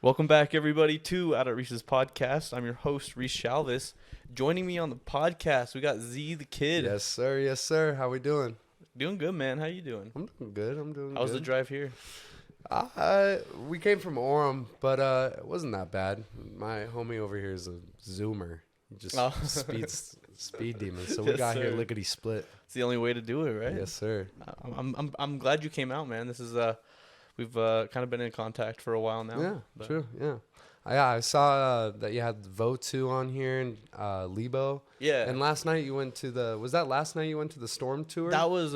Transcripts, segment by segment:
Welcome back, everybody, to Out at Reese's podcast. I'm your host, Reese Shalvis. Joining me on the podcast, we got ZTheKid. Yes, sir. Yes, sir. How we doing? Doing good, man. How you doing? I'm doing good. I'm doing How was the good. drive here? We came from Orem, but it wasn't that bad. My homie over here is a zoomer. He just speed demon. So we Yes, got here sir. lickety split. It's the only way to do it, right? Yes, sir. I'm glad you came out, man. This is we've kind of been in contact for a while now. Yeah, but- true. Yeah. I saw that you had Votu on here and Lebo. Yeah. And last night you went to was that last night you went to the Storm tour? That was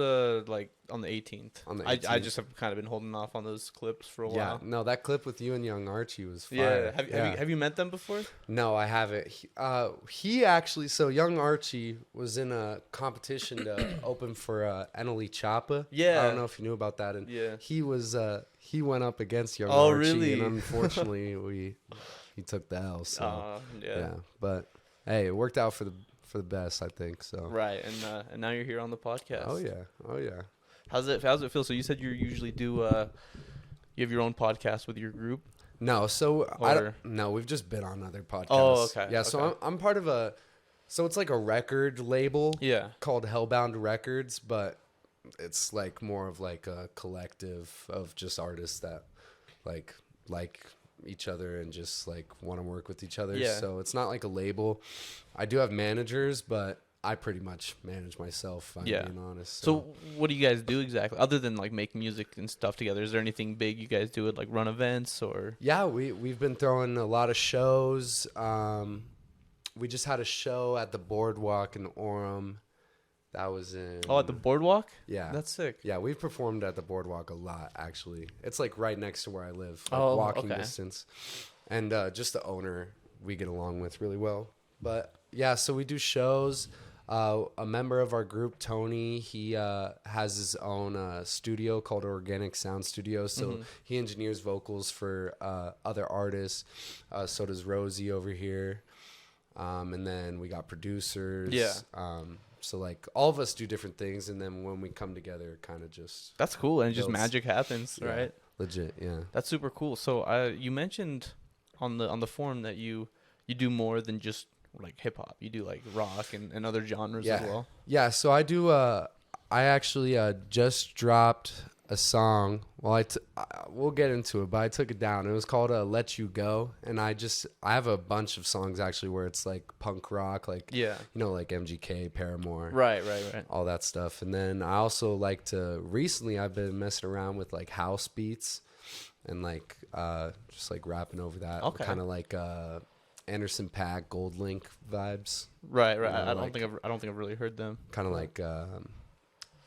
like on the 18th. On the I 18th. just have kind of been holding off on those clips for a Yeah. while. No, that clip with you and young Archie was Yeah. fire. Have you met them before? No, I haven't. He actually, so young Archie was in a competition to open for Eneli Chapa. Yeah. I don't know if you knew about that. And Yeah. he went up against young Oh, Archie. really? And unfortunately, he took the L. So Yeah. but hey, it worked out for the best, I think. So Right. And now you're here on the podcast. Oh yeah. How's it feel? So you said you usually do you have your own podcast with your group? No, so Or- no, we've just been on other podcasts. Oh, okay, Yeah, so okay. I'm part of so it's like a record label. Yeah. Called Hellbound Records, but it's like more of like a collective of just artists that like each other and just like want to work with each other. Yeah. So it's not like a label. I do have managers, but I pretty much manage myself, if I'm being honest. So what do you guys do exactly other than like make music and stuff together? Is there anything big you guys do? Like run events or? Yeah, we've been throwing a lot of shows. We just had a show at the Boardwalk in Orem. That was in At the Boardwalk? Yeah. That's sick. Yeah, we've performed at the Boardwalk a lot, actually. It's like right next to where I live, like Oh, walking okay. distance. And just the owner, we get along with really well. But yeah, so we do shows. A member of our group, Tony, he has his own studio called Organic Sound Studio. So he engineers vocals for other artists. So does Rosie over here. And then we got producers. Yeah. So like all of us do different things, and then when we come together, it kind of just That's cool, and just Builds- magic happens, yeah, right? legit, yeah. That's super cool. So you mentioned on the forum that you do more than just like hip hop. You do like rock and other genres as well. Yeah, so I do. I actually just dropped a song. Well, we'll get into it, but I took it down. It was called "Let You Go," and I have a bunch of songs actually where it's like punk rock, like like MGK, Paramore, Right. all that stuff. And then I also like to. Recently, I've been messing around with like house beats, and like just like rapping over that. Okay. Kind of like Anderson .Paak, Gold Link vibes. Right. You know, I don't like- think I've really heard them. Kind of like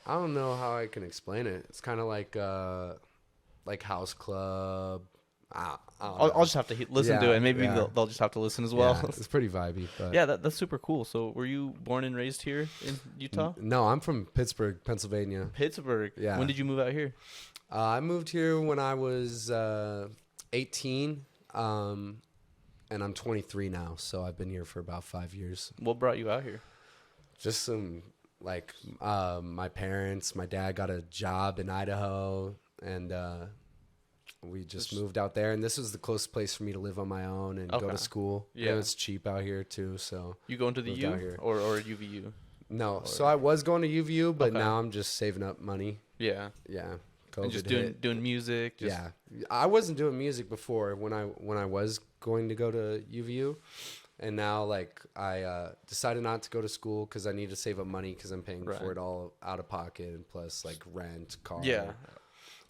I don't know how I can explain it. It's kind of like house club. I'll just have to listen to it. Maybe yeah. they'll just have to listen as well. Yeah, it's pretty vibey. But Yeah, that's super cool. So were you born and raised here in Utah? No, I'm from Pittsburgh, Pennsylvania. Pittsburgh. Yeah. When did you move out here? I moved here when I was 18, and I'm 23 now. So I've been here for about 5 years. What brought you out here? Just some like my parents. My dad got a job in Idaho, and we just moved out there. And this was the closest place for me to live on my own and go Okay. to school. Yeah. It was cheap out here too. So You going to the Moved U out here. or UVU? no, so I was going to UVU, but Okay. now I'm just saving up money. Yeah. Yeah, And COVID just hit. doing music. Just, Yeah, I wasn't doing music before when I was going to go to UVU, and now like I decided not to go to school because I need to save up money because I'm paying Right. for it all out of pocket, and plus like rent, car, Yeah.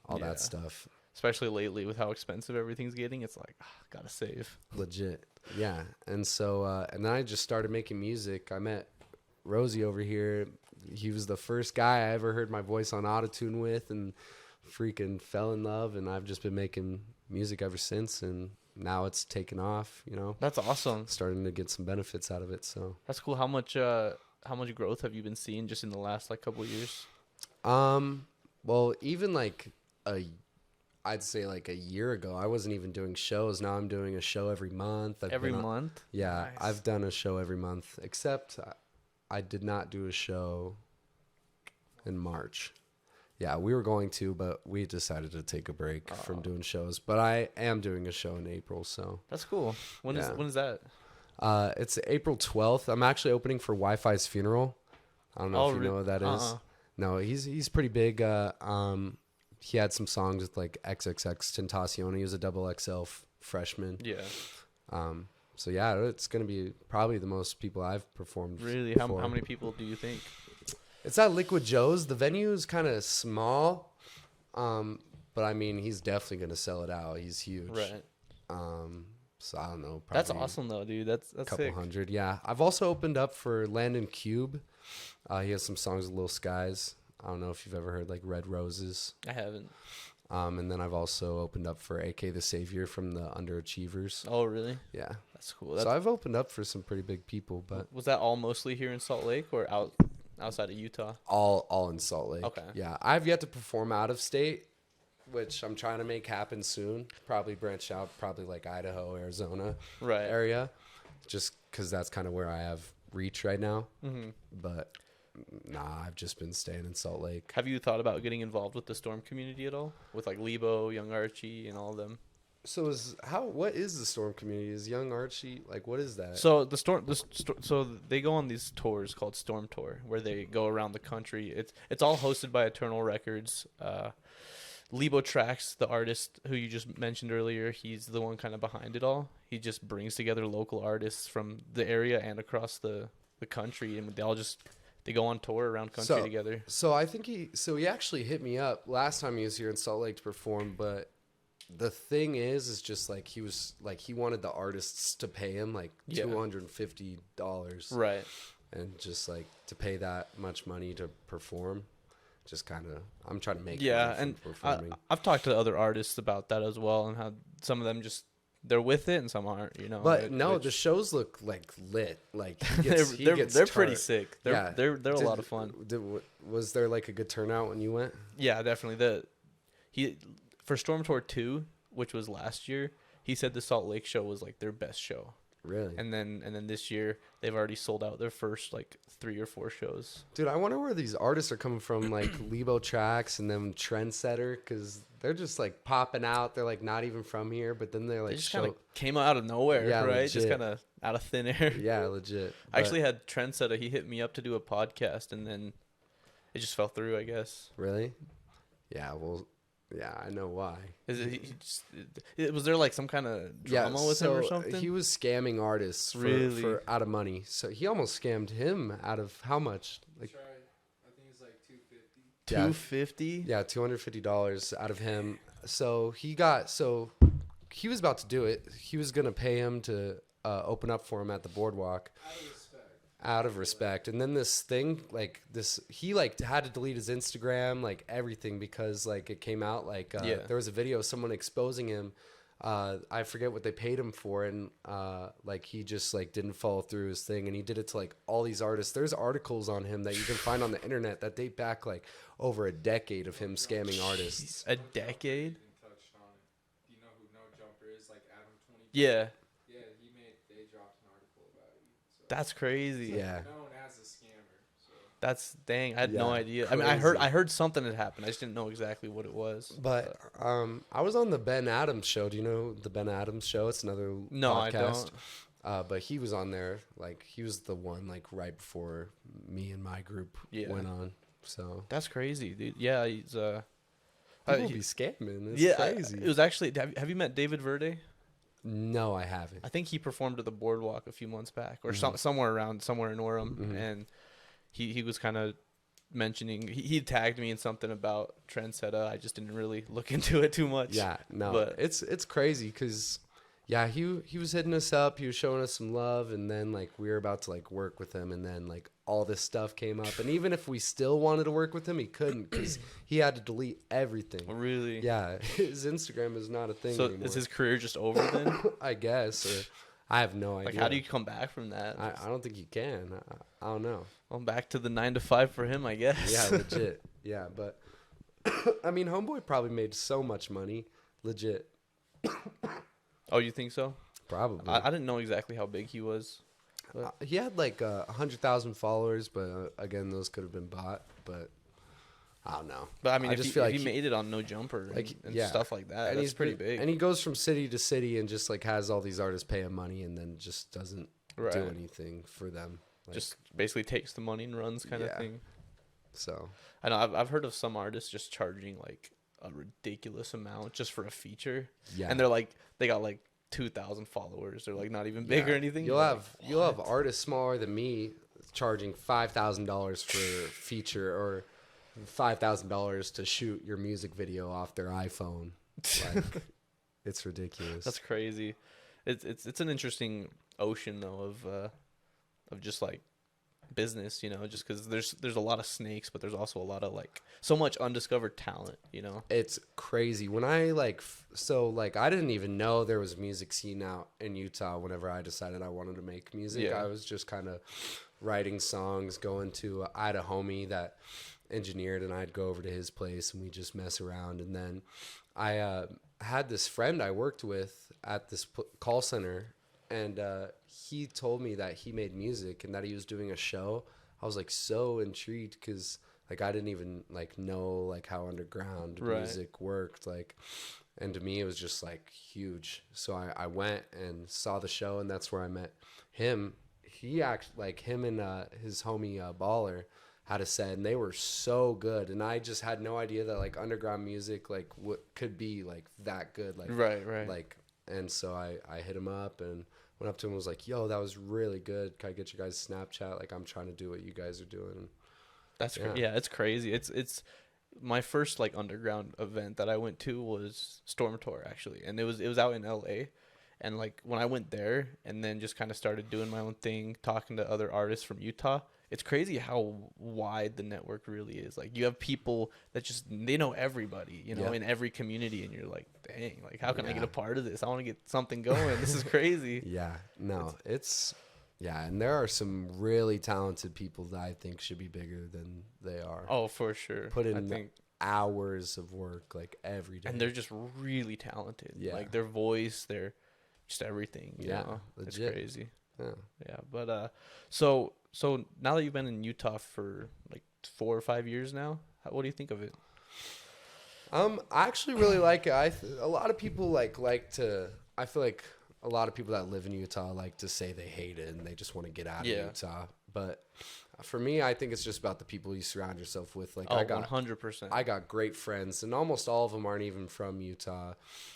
all Yeah. that stuff. Especially lately with how expensive everything's getting, it's like gotta save. Legit, yeah. And so and then I just started making music. I met Rosie over here. He was the first guy I ever heard my voice on autotune with, and freaking fell in love. And I've just been making music ever since, and now it's taken off. That's awesome. Starting to get some benefits out of it. So That's cool. How much growth have you been seeing just in the last like couple of years? well, even like I'd say like a year ago, I wasn't even doing shows. Now I'm doing a show every month. Every month? Yeah, Nice. I've done a show every month, except I did not do a show in March. Yeah, we were going to, but we decided to take a break from doing shows. But I am doing a show in April, so That's cool. When Yeah. is that? it's April 12th. I'm actually opening for Wi-Fi's funeral. I don't know if you know what that is. Uh-uh. No, he's pretty big. He had some songs with like XXX Tentacion. He was a double XL freshman. Yeah. So yeah, it's gonna be probably the most people I've performed. Really? How many people do you think? It's at Liquid Joe's. The venue is kind of small, but I mean, he's definitely gonna sell it out. He's huge. Right. So I don't know. That's probably awesome though, dude. That's a couple sick. hundred. Yeah. I've also opened up for Landon Cube. He has some songs with Lil Skies. I don't know if you've ever heard like Red Roses. I haven't. And then I've also opened up for AK the Savior from the Underachievers. Oh, really? Yeah. That's cool. So I've opened up for some pretty big people, but Was that all mostly here in Salt Lake or outside of Utah? all in Salt Lake. Okay. Yeah. I've yet to perform out of state, which I'm trying to make happen soon. Probably branch out, probably like Idaho, Arizona Right. area, just because that's kind of where I have reach right now. Mm-hmm. But nah, I've just been staying in Salt Lake. Have you thought about getting involved with the Storm community at all? With like Lebo, Young Archie, and all of them? So what is the Storm community? Is Young Archie like what is that? So so they go on these tours called Storm Tour, where they go around the country. It's all hosted by Eternal Records. Lebo Tracks, the artist who you just mentioned earlier, he's the one kind of behind it all. He just brings together local artists from the area and across the country, and they go on tour around country together. So I think he actually hit me up last time he was here in Salt Lake to perform, but the thing is just like he was like he wanted the artists to pay him like $250. Right. And just like to pay that much money to perform. Just kind of, I'm trying to make Yeah, money from and performing. I've talked to other artists about that as well, and how some of them they're with it and some aren't, you know. But the shows look like lit. Like he gets, they're pretty tart. sick. Yeah. They're a lot of fun. Was there like a good turnout when you went? Yeah, definitely. For Storm Tour 2, which was last year, he said the Salt Lake show was like their best show. Really? And then this year they've already sold out their first like 3 or 4 shows. Dude, I wonder where these artists are coming from, like Lebo Tracks and them Trendsetter, because they're just like popping out. They're like not even from here, but then they're like They just kind of came out of nowhere, Yeah, right? legit. Just kind of out of thin air. Yeah, legit. I actually had Trendsetter. He hit me up to do a podcast, and then it just fell through, I guess. Really? Yeah. Well, yeah, I know why. Is it? Was there like some kind of drama with him or something? He was scamming artists for out of money. So he almost scammed him out of how much? Like, I think it's like $250. $250? Yeah, $250 out of him. So he was about to do it. He was gonna pay him to open up for him at the boardwalk. Out of respect. And then this thing, like this, he like had to delete his Instagram, like everything, because like it came out like there was a video of someone exposing him. I forget what they paid him for, and like he just like didn't follow through his thing, and he did it to like all these artists. There's articles on him that you can find on the internet that date back like over a decade of him scamming artists. A decade? Touched on it. Do you know who No Jumper is? Like Adam 20. Yeah. Yeah, they dropped an article about you. So That's crazy. Yeah. known as a scammer. So That's dang. I had no Yeah, idea. I mean, I heard something had happened. I just didn't know exactly what it was. But I was on the Ben Adams show. Do you know the Ben Adams show? It's another No, podcast. I don't. But he was on there. Like he was the one like right before me and my group went on. So That's crazy, dude. Yeah, he's people be scamming. It's yeah, crazy. it was actually. Have you met David Verde? No, I haven't. I think he performed at the Boardwalk a few months back, or somewhere in Orem, and he was kind of mentioning he tagged me in something about Trendsetter. I just didn't really look into it too much. Yeah, no, but it's crazy because yeah, he was hitting us up. He was showing us some love, and then like we were about to like work with him, and then like all this stuff came up, and even if we still wanted to work with him, he couldn't because he had to delete everything. really, Yeah, his Instagram is not a thing So anymore. is his career just over then? I guess. Or I have no idea. Like, how do you come back from that? I don't think you can. I don't know. Well, back to the 9 to 5 for him, I guess. Yeah, legit. Yeah, but I mean, Homeboy probably made so much money. Legit. Oh, you think so? Probably. I didn't know exactly how big he was. He had like 100,000 followers, but again, those could have been bought. But I don't know. But I mean, I if just he, feel if like he made it on No Jumper and yeah. stuff like that, And that's he's pretty big. And he goes from city to city and just like has all these artists pay him money and then just doesn't Right. do anything for them. Like, Just basically takes the money and runs kind of Yeah. thing. so I know I've heard of some artists just charging like a ridiculous amount just for a feature. yeah. And they're like, they got like 2,000 followers. They're like not even big Yeah. or anything. You'll You're have like, you'll have "What?" artists smaller than me charging $5,000 for feature or $5,000 to shoot your music video off their iPhone. Like it's ridiculous. That's crazy. It's an interesting ocean though of just like business, you know, just because there's a lot of snakes, but there's also a lot of like so much undiscovered talent, you know. It's crazy when I like I didn't even know there was a music scene out in Utah whenever I decided I wanted to make music. Yeah. I was just kind of writing songs, going to I had a homie that engineered and I'd go over to his place and we just mess around. And then I had this friend I worked with at this call center, and he told me that he made music and that he was doing a show. I was like so intrigued because like I didn't even like know like how underground Right. music worked, like, and to me it was just like huge. So I went and saw the show, and that's where I met him. He actually like him and his homie Baller had a set, and they were so good, and I just had no idea that like underground music like what could be like that good, like Right. like. And so I hit him up and went up to him and was like, yo, that was really good. Can I get you guys Snapchat? Like, I'm trying to do what you guys are doing. That's Yeah. yeah, it's crazy. It's my first like underground event that I went to was Storm Tour actually, and it was out in LA. And like when I went there and then just kind of started doing my own thing, talking to other artists from Utah, it's crazy how wide the network really is. Like you have people that just they know everybody, you know, Yeah. in every community, and you're like, dang, like how can I get Yeah. a part of this? I want to get something going. This is crazy. Yeah, no, yeah, and there are some really talented people that I think should be bigger than they are. Oh, for sure. Put I in think, hours of work like every day. and they're just really talented. Yeah. Like their voice, their just everything. You Yeah, know? legit. It's crazy. Yeah. Yeah, but so now that you've been in Utah for like 4 or 5 years now, what do you think of it? I actually really like it. A lot of people like to. I feel like a lot of people that live in Utah like to say they hate it and they just want to get out Yeah. of Utah. But for me, I think it's just about the people you surround yourself with. Like Oh, I got 100%. I got great friends, and almost all of them aren't even from Utah,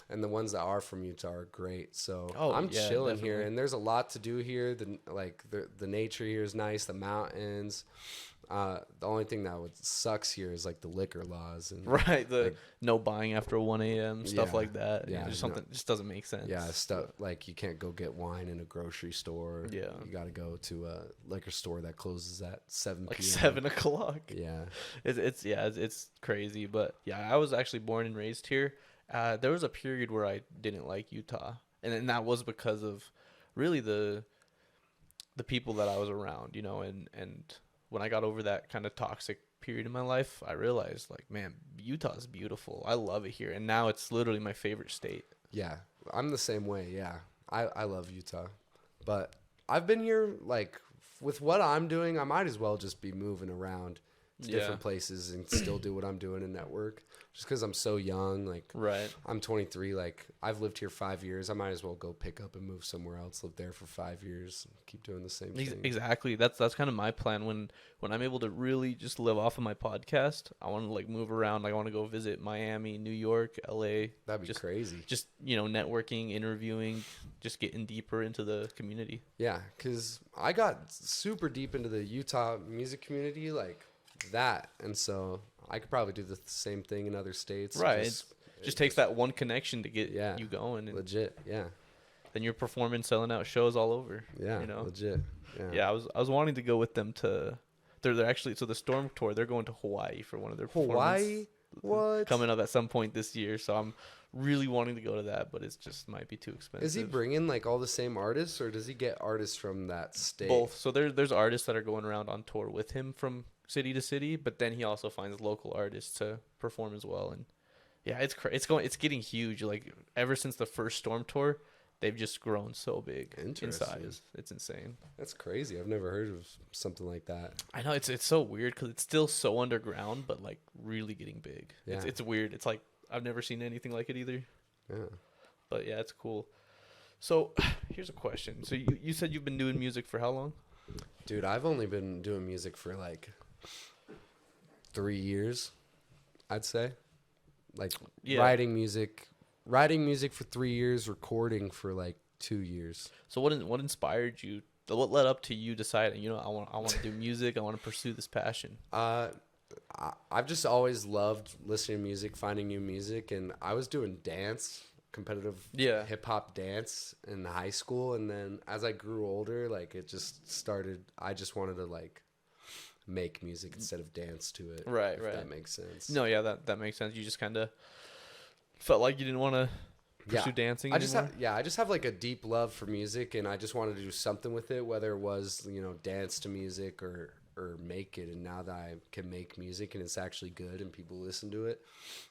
and the ones that are from Utah are great. So Oh, I'm yeah, chilling here, definitely. and there's a lot to do here. The nature here is nice, the mountains. The only thing that sucks here is like the liquor laws and Right, the like- no buying after 1 a.m. stuff Yeah, like that. yeah, Yeah, just no. something just doesn't make sense. yeah, stuff like you can't go get wine in a grocery store. Yeah. you got to go to a liquor store that closes at 7 like p.m. 7 o'clock. Yeah, It's crazy, but yeah, I was actually born and raised here. There was a period where I didn't like Utah, and that was because of really the people that I was around, you know, and when I got over that kind of toxic period in my life, I realized like, man, Utah is beautiful. I love it here, and now it's literally my favorite state. yeah, I'm the same way. Yeah, I love Utah, but I've been here like with what I'm doing, I might as well just be moving around to Yeah. different places and still do what I'm doing in network. Just because I'm so young, like Right. I'm 23, like I've lived here 5 years. I might as well go pick up and move somewhere else, live there for 5 years, and keep doing the same thing. Exactly. That's kind of my plan when I'm able to really just live off of my podcast. I want to like move around. Like, I want to go visit Miami, New York, LA. That'd be just, crazy. Just, you know, networking, interviewing, just getting deeper into the community. Yeah, because I got super deep into the Utah music community like that. And so I could probably do the same thing in other states. Right. Just takes that one connection to get Yeah. you going. And Legit, yeah. then you're performing, selling out shows all over. Yeah, You know? legit. Yeah. Yeah, I was wanting to go with them to... They're actually... So the Storm Tour, they're going to Hawaii for one of their Hawaii? What? coming up at some point this year, so I'm really wanting to go to that, but it's just might be too expensive. Is he bringing like all the same artists, or does he get artists from that state? both? So there's artists that are going around on tour with him from city to city, but then he also finds local artists to perform as well. And yeah, it's getting huge. Like ever since the first Storm Tour, they've just grown so big in Interesting. size. It's insane. That's crazy. I've never heard of something like that. I know it's so weird because it's still so underground, but like really getting big. Yeah. It's weird. It's like I've never seen anything like it either. Yeah. But yeah, it's cool. So here's a question. So you said you've been doing music for how long? Dude, I've only been doing music for like 3 years, I'd say. Like Yeah. writing music for 3 years, recording for like 2 years. So what inspired you? What led up to you deciding, I want to do music. I want to pursue this passion. I've just always loved listening to music, finding new music, and I was doing dance, competitive hip hop dance in high school, and then as I grew older, like it just started. I just wanted to like make music instead of dance to it. Right. If that makes sense. No, yeah, that makes sense. You just kind of felt like you didn't want to pursue dancing anymore? I just have like a deep love for music, and I just wanted to do something with it, whether it was, dance to music or make it. And now that I can make music and it's actually good and people listen to it,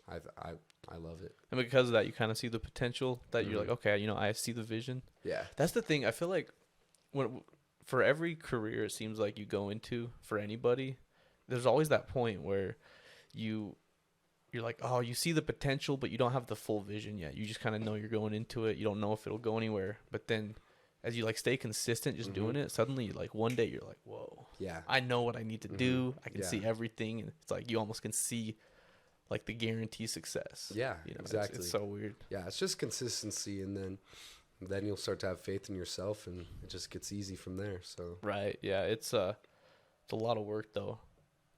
I love it. And because of that, you kind of see the potential that you're like, okay, I see the vision. Yeah. That's the thing. I feel like for every career it seems like you go into, for anybody, there's always that point where you're like, oh, you see the potential, but you don't have the full vision yet. You just kind of know you're going into it. You don't know if it'll go anywhere. But then as you like stay consistent just doing it, suddenly like one day you're like, whoa, yeah, I know what I need to do. I can see everything. And it's like you almost can see like the guarantee success. Yeah, exactly. It's so weird. Yeah, it's just consistency, and then you'll start to have faith in yourself, and it just gets easy from there. So Right. Yeah. It's a lot of work though.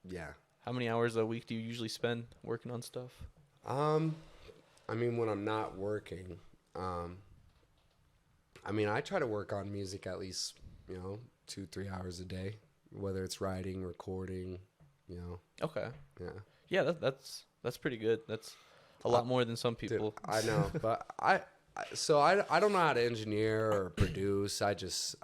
yeah. How many hours a week do you usually spend working on stuff? I mean, when I'm not working, I try to work on music at least, 2-3 hours a day, whether it's writing, recording, Okay. yeah. Yeah, that's pretty good. That's a lot more than some people. Dude, I know, but I don't know how to engineer or produce. I just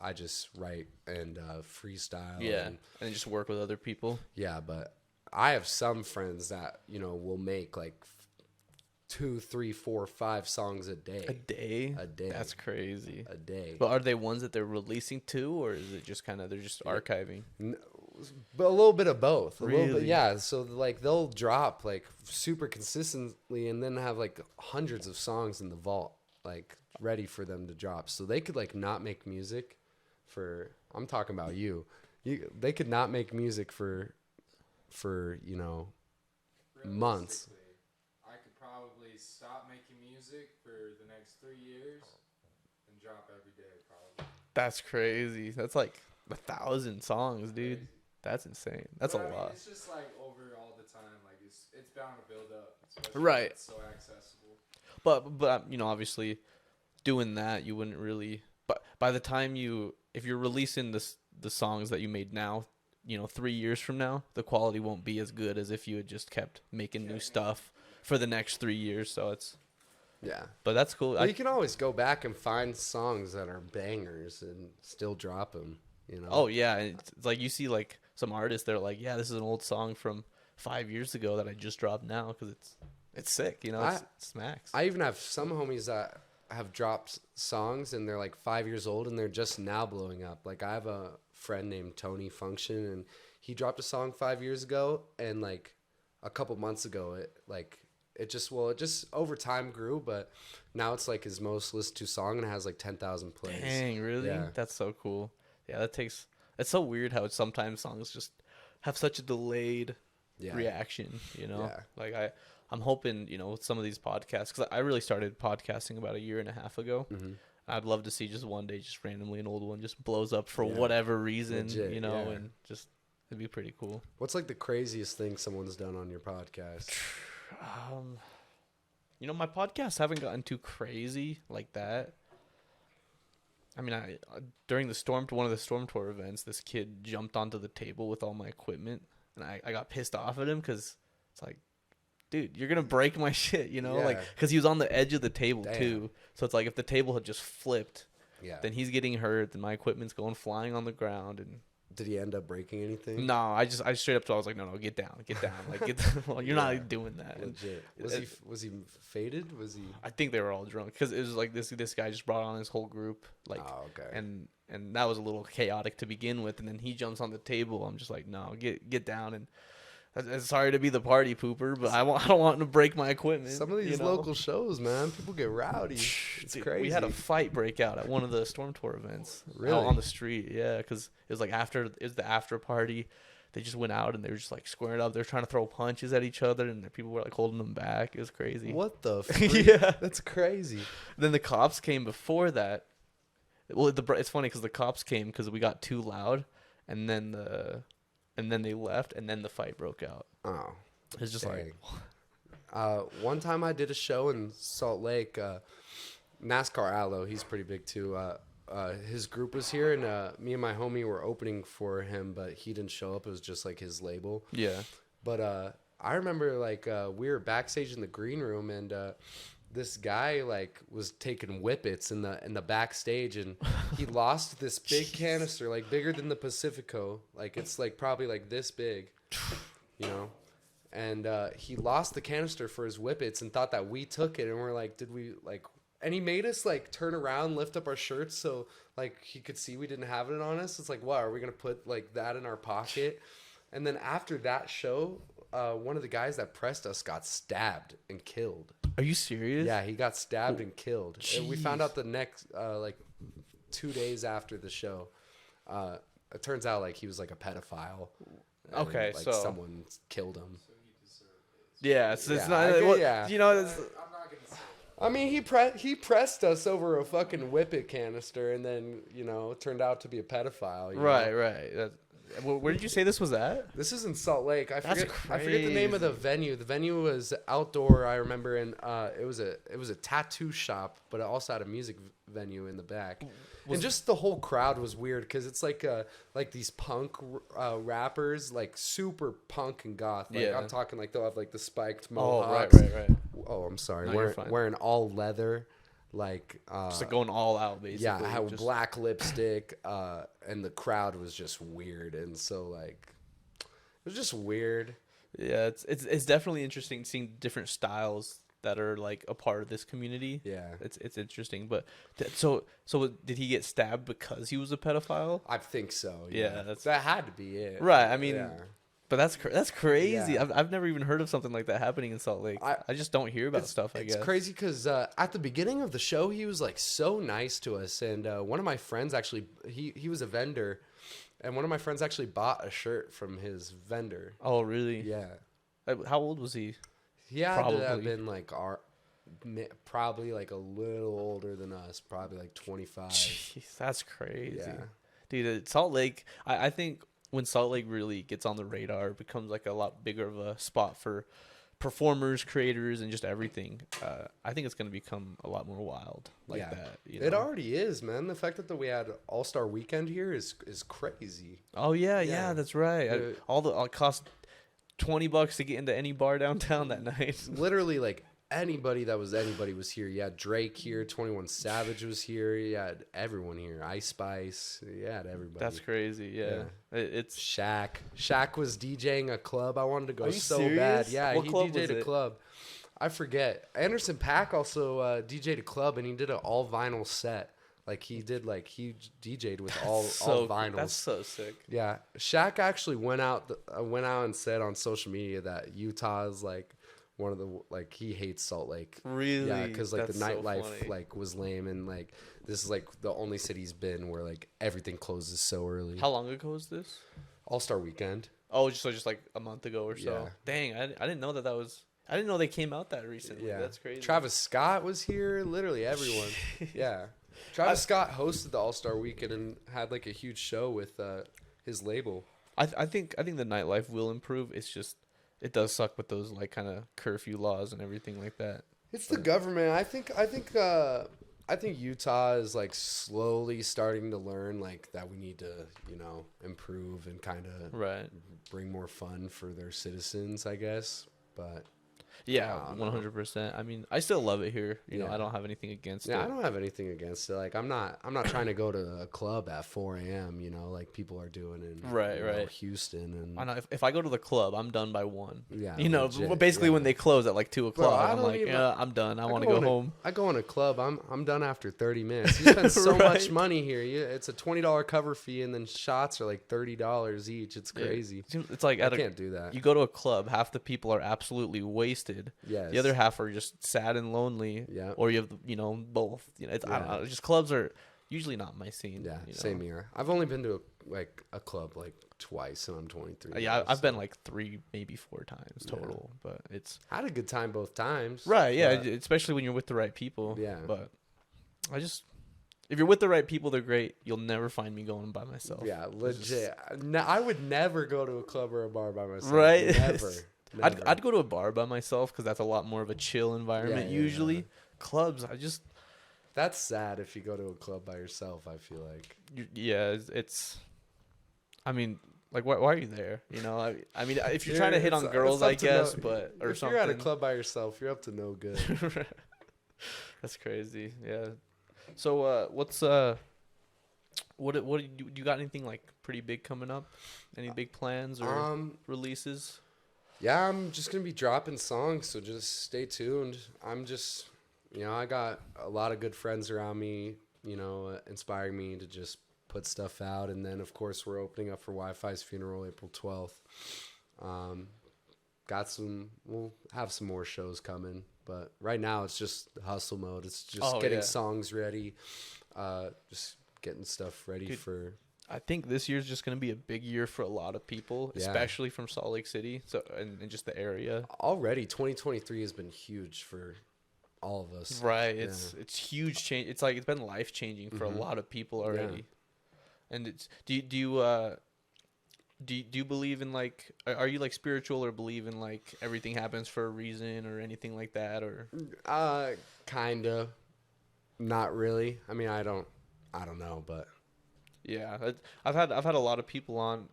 write and freestyle. Yeah, and just work with other people. Yeah, but I have some friends that will make like 2, 3, 4, 5 songs a day. A day? A day. That's crazy. A day. But are they ones that they're releasing too, or is it just kind of they're just archiving? But a little bit of both. A little bit, Really? yeah. So like they'll drop like super consistently, and then have like hundreds of songs in the vault, like ready for them to drop. So they could like not make music for. I'm talking about you. They could not make music for months. I could probably stop making music for the next 3 years and drop every day probably. That's crazy. That's like 1,000 songs, dude. That's insane. That's a lot. It's just like over all the time. Like it's bound to build up. Especially Right. when it's so accessible. But obviously, doing that you wouldn't really. But by the time if you're releasing the songs that you made now, 3 years from now, the quality won't be as good as if you had just kept making new stuff for the next 3 years. So it's. Yeah. But that's cool. Well, you can always go back and find songs that are bangers and still drop them. Oh yeah, it's like you see like some artists. They're like, yeah, this is an old song from 5 years ago that I just dropped now because it's sick. It smacks. I even have some homies that have dropped songs and they're like 5 years old and they're just now blowing up. Like I have a friend named Tony Function, and he dropped a song 5 years ago, and like a couple months ago it just over time grew, but now it's like his most listened to song and it has like 10,000 plays. Dang, really? Yeah. That's so cool. Yeah, it's so weird how sometimes songs just have such a delayed reaction, Yeah. Like I'm hoping, with some of these podcasts, because I really started podcasting about 1.5 years ago. Mm-hmm. I'd love to see just one day, just randomly an old one just blows up for whatever reason, Legit, and just, it'd be pretty cool. What's like the craziest thing someone's done on your podcast? My podcasts haven't gotten too crazy like that. I mean, during one of the Storm Tour events, this kid jumped onto the table with all my equipment, and I got pissed off at him because it's like, dude, you're gonna break my shit, like because he was on the edge of the table too. So it's like if the table had just flipped, then he's getting hurt, then my equipment's going flying on the ground, and Did he end up breaking anything? No, I straight up told I was like, no, get down, like get down. Well, you're Yeah. not doing that. And Legit. Was he faded? Was he? I think they were all drunk because it was like this guy just brought on his whole group, like, Oh, okay. and that was a little chaotic to begin with, and then he jumps on the table. I'm just like, no, get down. And sorry to be the party pooper, but I don't want to break my equipment. Some of these local shows, man, people get rowdy. It's Dude, crazy. We had a fight break out at one of the Storm Tour events. Really? Out on the street, yeah, because it was like the after party. They just went out and they were just like squaring up. They were trying to throw punches at each other, and the people were like holding them back. It was crazy. What the? Freak? Yeah, That's crazy. then the cops came before that. Well, it's funny because the cops came because we got too loud, and then they left, and then the fight broke out. Oh. It's just like, one time I did a show in Salt Lake. NASCAR Allo, he's pretty big too. His group was here, and me and my homie were opening for him, but he didn't show up. It was just like his label. yeah, But I remember like we were backstage in the green room, and this guy like was taking whippets in the backstage, and he lost this big canister, like bigger than the Pacifico. Like it's like probably like this big, you know. And he lost the canister for his whippets and thought that we took it, and we're like, did we like? And he made us like turn around, lift up our shirts so like he could see we didn't have it on us. It's like, what, are we gonna put like that in our pocket? And then after that show, one of the guys that pressed us got stabbed and killed. are you serious? Yeah, he got stabbed and killed. And we found Jeez. out the next like 2 days after the show. It turns out like he was like a pedophile. And, Okay, like so- someone killed him. So he deserved it. Yeah, it's Yeah, not. I get- Well, yeah. you know, it's, I'm not gonna say that. I mean, he pressed us over a fucking whippet canister, and then it turned out to be a pedophile. You know? right. Where did you say this was at? This is in Salt Lake. I That's forget the name of the venue. The venue was outdoor, I remember, and it was a tattoo shop, but it also had a music venue in the back. And just the whole crowd was weird because it's like these punk rappers, like super punk and goth. Like Yeah. I'm talking like they'll have like the spiked Oh, mohawks. right. Oh, I'm sorry. No, you're fine. Wearing all leather, like Just like going all out, basically. yeah, I had just, black lipstick, and the crowd was just weird, and so like it was just weird. Yeah, it's definitely interesting seeing different styles that are like a part of this community. Yeah, It's interesting, but so did he get stabbed because he was a pedophile? I think so. Yeah, that had to be it. Right. I mean, yeah. but that's crazy. Yeah. I've never even heard of something like that happening in Salt Lake. I just don't hear about stuff. I It's guess crazy because at the beginning of the show, he was like so nice to us, and one of my friends actually he was a vendor, and one of my friends actually bought a shirt from his vendor. Oh, really? Yeah, How old was he? he had to have Probably. been like probably like a little older than us, probably like 25. Jeez, that's crazy. Yeah. Dude, Salt Lake, I think when Salt Lake really gets on the radar, it becomes like a lot bigger of a spot for performers, creators, and just everything. I think it's going to become a lot more wild like Yeah. that. It already is, man. The fact that we had All-Star Weekend here is crazy. Oh, yeah, Yeah. that's right. Yeah. It cost $20 to get into any bar downtown that night. Literally, like, anybody was here. You had Drake here, 21 Savage was here. You had everyone here. Ice Spice. You had everybody. That's crazy, yeah. It's Shaq was DJing a club. I wanted to go Are you so serious? bad. Yeah, What he club DJ'd was a it? club. I forget. Anderson .Paak also DJ'd a club, and he did an all vinyl set. Like he DJ'd with all vinyls. That's so sick. Yeah, Shaq actually went out and said on social media that Utah is like one of the like he hates Salt Lake. Really? Yeah, because like That's the so nightlife funny. like was lame, and like this is like the only city he's been where like everything closes so early. How long ago was this? All-Star Weekend. Oh, just like a month ago or so. Yeah. Dang, I didn't know that was. I didn't know they came out that recently. Yeah, That's crazy. Travis Scott was here. Literally everyone. Yeah, Travis Scott hosted the All-Star Weekend and had like a huge show with his label. I think the nightlife will improve. It's just it does suck with those like kind of curfew laws and everything like that. It's the government. I think Utah is like slowly starting to learn like that we need to, improve and kind of Right. bring more fun for their citizens, I guess. But Yeah, I don't know. 100%. I mean, I still love it here. You know, Yeah. I don't have anything against Yeah, it. I don't have anything against it. Like, I'm not trying to go to a club at 4 a.m. You know, like people are doing in Right, you know, right. Houston and I know if I go to the club, I'm done by 1. yeah, You know, legit, basically yeah. when they close at like 2 Bro, o'clock, I I'm don't like, even. yeah, I'm done. I want to go home. I go in a club. I'm done after 30 minutes. You spend so much Right. money here. It's a $20 cover fee, and then shots are like $30 each. It's Yeah. crazy. It's like I can't do that. you go to a club, half the people are absolutely wasted. Yes. The other half are just sad and lonely. Yeah. Or you have, you know, both. You know, I don't Yeah. know. Just clubs are usually not my scene. Yeah, you know? same here. I've only been to a club like twice, and I'm 23. Yeah, now, I've been so. like 3, maybe 4 times total, but it's I had a good time both times. right. Yeah, but- especially when you're with the right people. Yeah. But if you're with the right people, they're great. You'll never find me going by myself. Yeah, It's legit. No, I would never go to a club or a bar by myself. Right? Never. I'd go to a bar by myself because that's a lot more of a chill environment. Yeah, Usually, yeah. clubs, That's sad if you go to a club by yourself, I feel like. yeah, it's. I mean, like, why are you there? You know, I mean, if you're trying to hit on girls, I guess, but or if something. you're at a club by yourself, you're up to no good. That's crazy. Yeah. So, what you got anything like pretty big coming up? Any big plans or releases? Yeah, I'm just gonna be dropping songs, so just stay tuned. I'm just, I got a lot of good friends around me, inspiring me to just put stuff out, and then of course we're opening up for Wi-Fi's funeral April 12th. We'll have some more shows coming, but right now it's just hustle mode. It's just getting songs ready, just getting stuff ready. Dude, for. I think this year's just gonna be a big year for a lot of people, Yeah. especially from Salt Lake City, so and just the area. Already 2023 has been huge for all of us. Right. It's huge change. It's like it's been life changing for a lot of people already. Yeah. And it's do you believe in like are you like spiritual or believe in like everything happens for a reason or anything like that or Kinda, not really. I mean, I don't know, but yeah, I've had a lot of people on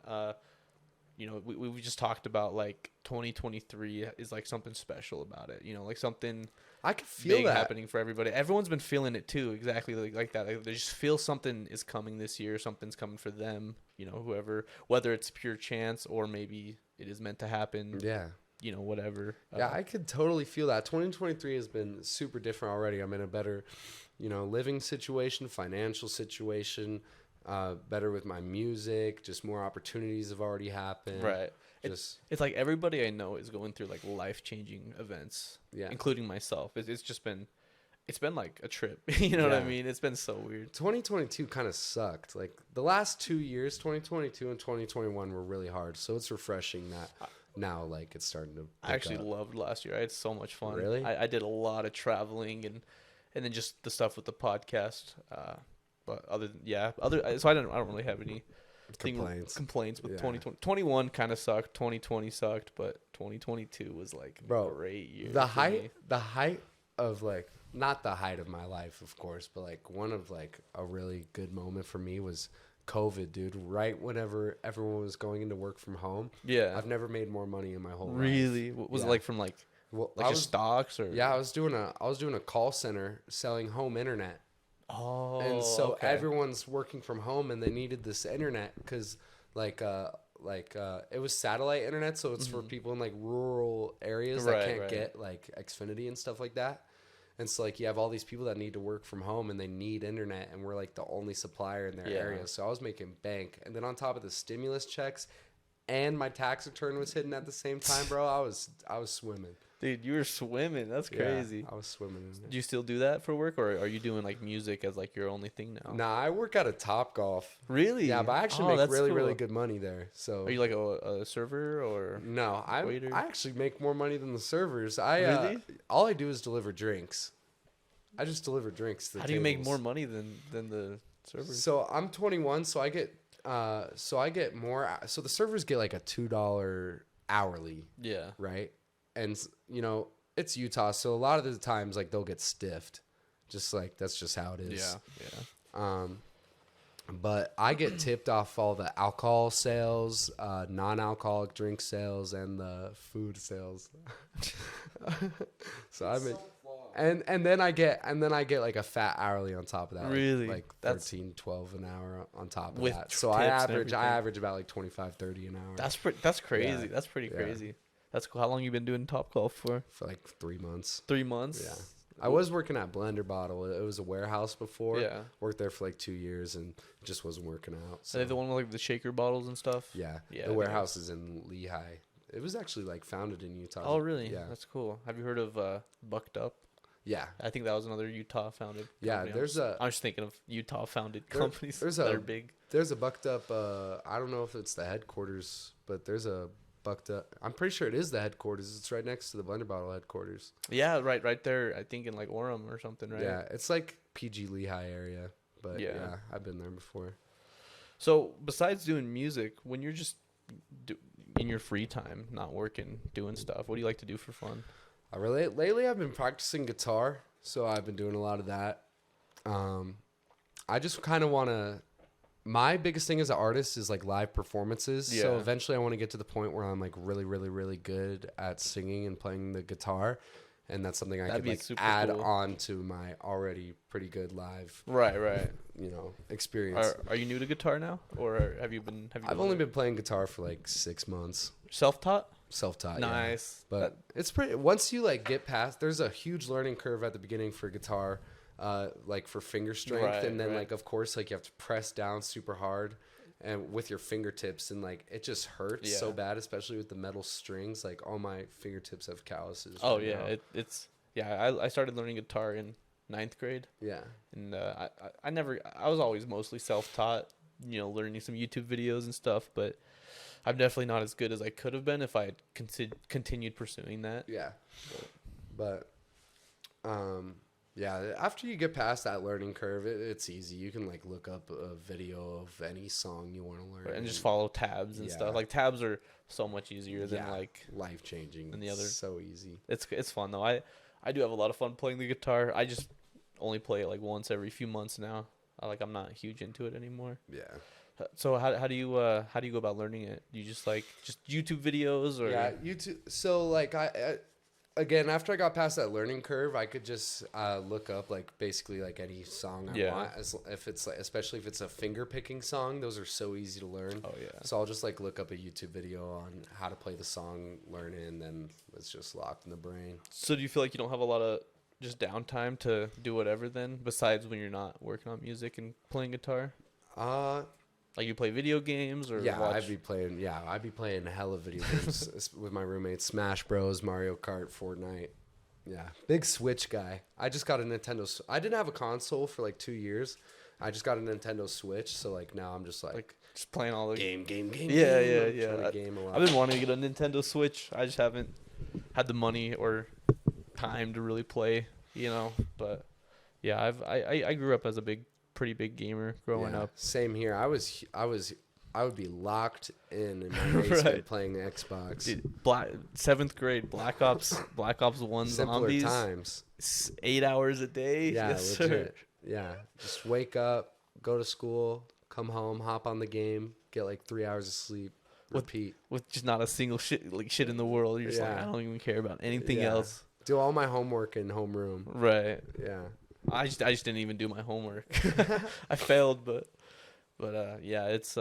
we just talked about like 2023 is like something special about it, like something I can feel big that happening for everybody. Everyone's been feeling it too, exactly like that. Like, they just feel something is coming this year. Something's coming for them. Whoever, whether it's pure chance or maybe it is meant to happen. Yeah. Whatever. Yeah, I could totally feel that. 2023 has been super different already. I'm in a better, living situation, financial situation, better with my music. Just more opportunities have already happened. Right. Just It's like everybody I know is going through like life-changing events, yeah. including myself. It's been like a trip. You know what I Yeah. mean? It's been so weird. 2022 kind of sucked. Like the last 2 years, 2022 and 2021 were really hard. So it's refreshing that now, like it's starting to. I actually up. loved last year. I had so much fun. Really? I did a lot of traveling and then just the stuff with the podcast. But so I don't really have any complaints with Yeah. 2020. 21 kind of sucked. 2020 sucked, but 2022 was like a great year. The for me. height of like, not the height of my life, of course, but like one of like a really good moment for me was COVID, dude. Right whenever everyone was going into work from home. Yeah. I've never made more money in my whole life. Really? What was it Yeah. like from like Well, just stocks or? Yeah, I was doing a call center selling home internet. Oh. And so okay. everyone's working from home and they needed this internet because it was satellite internet, so it's for people in like rural areas that can't get like Xfinity and stuff like that. And so like you have all these people that need to work from home and they need internet, and we're like the only supplier in their area. So I was making bank, and then on top of the stimulus checks and my tax return was hitting at the same time, bro. I was swimming. Dude, you were swimming. That's crazy. Yeah, I was swimming in Do it. you still do that for work, or are you doing like music as like your only thing now? Nah, I work at a Topgolf. Really? Yeah, but I actually make that's really, cool. really good money there. So Are you like a server or? no, I waiter? actually make more money than the servers. Really? All I do is deliver drinks. I just deliver drinks to the How do you make tables. more money than the servers? So I'm 21, so I get more. So the servers get like a $2 hourly, Yeah. right? And it's Utah, so a lot of the times like they'll get stiffed. Just like that's just how it is. Yeah. Yeah. But I get tipped off all the alcohol sales, non-alcoholic drink sales, and the food sales. So I've been, and then I get like a fat hourly on top of that. Really? Like That's 13, 12 an hour on top of with that. So tips and I everything. average about like 25, 30 an hour that's crazy. Yeah. That's pretty Yeah. crazy. That's cool. How long you been doing Top Golf for? for like 3 months. 3 months. Yeah. I was working at Blender Bottle. It was a warehouse before. Yeah. Worked there for like 2 years and it just wasn't working out. Are they the one with like the shaker bottles and stuff? Yeah. Yeah, The they warehouse is in Lehigh. It was actually like founded in Utah. Oh, really? Yeah. That's cool. Have you heard of Bucked Up? Yeah. I think that was another Utah founded. Yeah, company. there's a- I was thinking of Utah founded There- companies there's that a- are big. There's a Bucked Up. I don't know if it's the headquarters, but there's a Bucked Up. I'm pretty sure it is the headquarters. It's right next to the Blender Bottle headquarters. Yeah, right there. I think in like Orem or something, right? Yeah, it's like PG Lehigh area. But Yeah. yeah, I've been there before. So besides doing music, when you're just in your free time, not working, doing stuff, what do you like to do for fun? Lately I've been practicing guitar, so I've been doing a lot of that. I just kind of want to. My biggest thing as an artist is like live performances. So Yeah. eventually I want to get to the point where I'm like really, really, really good at singing and playing the guitar. And that's something I That'd could be like super add cool. on to my already pretty good live, Right. experience. Are you new to guitar now, or have you been? I've only been playing guitar for like 6 months, self-taught. self-taught. Yeah. Nice. But it's pretty. Once you like get past, there's a huge learning curve at the beginning for guitar, like for finger strength, Right, and then right. like of course like you have to press down super hard, and with your fingertips, and like it just hurts so Yeah. bad, especially with the metal strings. Like all my fingertips have calluses. Oh right yeah, now. it's yeah. I started learning guitar in 9th grade, Yeah. and I was always mostly self-taught. Learning some YouTube videos and stuff, but I'm definitely not as good as I could have been if I had continued pursuing that. Yeah. But yeah, after you get past that learning curve, it's easy. You can like look up a video of any song you want to learn And just follow tabs and Yeah. stuff. Like tabs are so much easier than Yeah. like life changing. than the other. So easy. it's fun though. I do have a lot of fun playing the guitar. I just only play it like once every few months now. I'm not huge into it anymore. Yeah. So how do you go about learning it? Do you just YouTube videos or Yeah, YouTube. So like I again, after I got past that learning curve, I could just look up like basically like any song I Yeah. want. If it's like, especially if it's a finger picking song, those are so easy to learn. Oh yeah. So I'll just like look up a YouTube video on how to play the song, learn it, and then it's just locked in the brain. So do you feel like you don't have a lot of just downtime to do whatever then, besides when you're not working on music and playing guitar? Like you play video games or Yeah, watch? I'd be playing hella video games with my roommates. Smash Bros, Mario Kart, Fortnite. Yeah, big Switch guy. I just got a Nintendo. I didn't have a console for like 2 years. I just got a Nintendo Switch, so like now I'm just like just playing all the game. Yeah, I'm yeah. trying to game a lot. I've been wanting to get a Nintendo Switch. I just haven't had the money or time to really play, But yeah, I grew up as a pretty big gamer growing Yeah, up. Same here. I would be locked in my basement Right. playing the Xbox. Dude, 7th grade Black Ops 1 Simpler zombies. times. 8 hours a day. Yeah, Yes, legit. Yeah, just wake up, go to school, come home, hop on the game, get like 3 hours of sleep, repeat. With just not a single shit in the world. You're just like, Yeah. I don't even care about anything Yeah. else. Do all my homework in homeroom. Right. Yeah. I just didn't even do my homework. I failed, but yeah, it's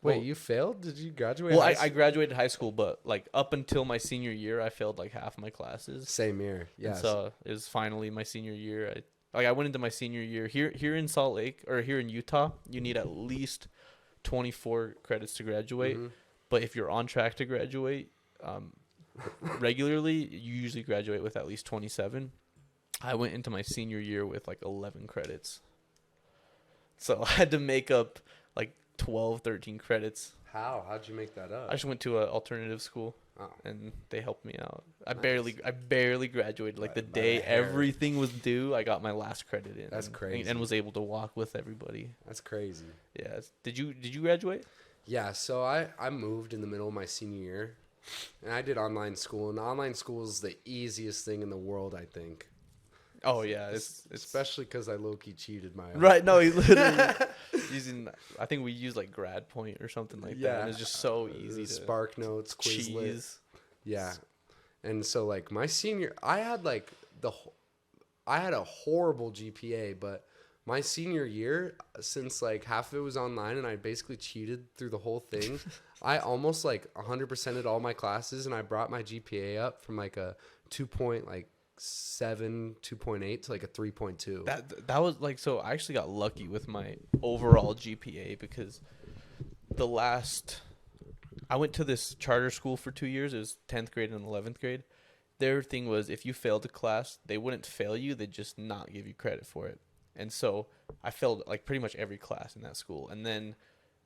Wait, well- you failed? Did you graduate? well, high I school? graduated high school, but like up until my senior year, I failed like half my classes. Same year. And Yes. so it was finally my senior year. I went into my senior year here in Salt Lake or here in Utah. You need at least 24 credits to graduate. Mhm. But if you're on track to graduate regularly, you usually graduate with at least 27. I went into my senior year with like 11 credits. So I had to make up like 12, 13 credits. How'd you make that up? I just went to an alternative school Oh. and they helped me out. I Nice. barely graduated. Like the By day the hair. everything was due, I got my last credit in. That's and- crazy. And was able to walk with everybody. That's crazy. Yeah. Did you graduate? Yeah, so I moved in the middle of my senior year, and I did online school. And online school is the easiest thing in the world, I think. Oh yeah, it's Especially because I low-key cheated my own. right. No, he literally using. I think we used like Grad Point or something like that. And it's just so easy to Spark Notes, Quizlet. cheese. Yeah. And so like my senior, I had like I had a horrible GPA, but my senior year, since like half of it was online and I basically cheated through the whole thing, I almost like 100%ed all my classes, and I brought my GPA up from like a 2.7, 2.8 to like a 3.2. That was like, so I actually got lucky with my overall GPA because I went to this charter school for 2 years. It was 10th grade and 11th grade. Their thing was if you failed a class, they wouldn't fail you. They'd just not give you credit for it. And so I failed like pretty much every class in that school. And then,